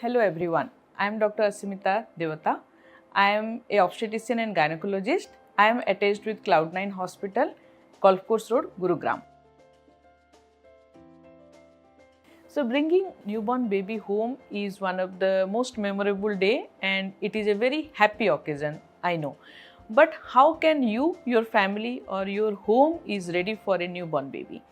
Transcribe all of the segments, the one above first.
Hello everyone, I am Dr. Aseemita Debata. I am a obstetrician and gynecologist. I am attached with Cloud9 Hospital, Golf Course Road, Gurugram. So bringing newborn baby home is one of the most memorable day and it is a very happy occasion, I know. But how can you, your family or your home is ready for a newborn baby?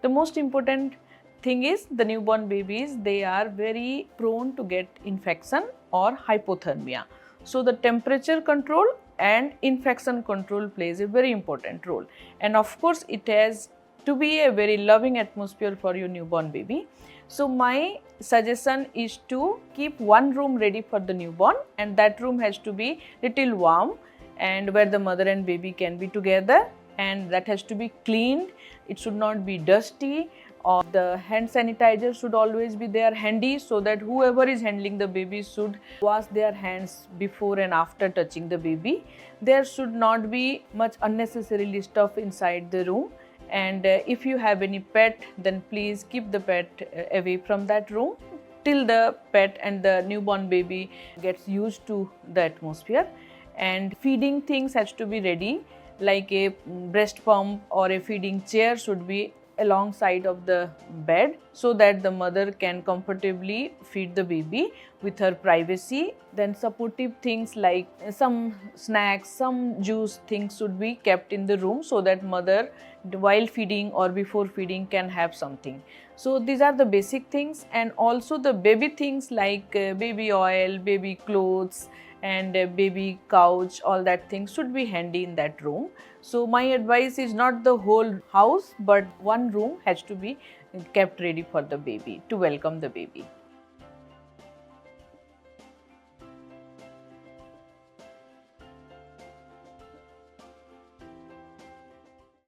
The most important thing is the newborn babies, they are very prone to get infection or hypothermia. So the temperature control and infection control plays a very important role. And of course, it has to be a very loving atmosphere for your newborn baby. So my suggestion is to keep one room ready for the newborn, and that room has to be little warm and where the mother and baby can be together, and that has to be cleaned. It should not be dusty, or the hand sanitizer should always be there handy so that whoever is handling the baby should wash their hands before and after touching the baby. There should not be much unnecessarily stuff inside the room. And if you have any pet, then please keep the pet away from that room till the pet and the newborn baby gets used to the atmosphere. And feeding things has to be ready, like a breast pump or a feeding chair should be alongside of the bed so that the mother can comfortably feed the baby with her privacy. Then supportive things like some snacks, some juice things should be kept in the room so that mother while feeding or before feeding can have something. So these are the basic things, and also the baby things like baby oil, baby clothes and baby couch, all that things should be handy in that room. So my advice is not the whole house, but one room has to be kept ready for the baby to welcome the baby.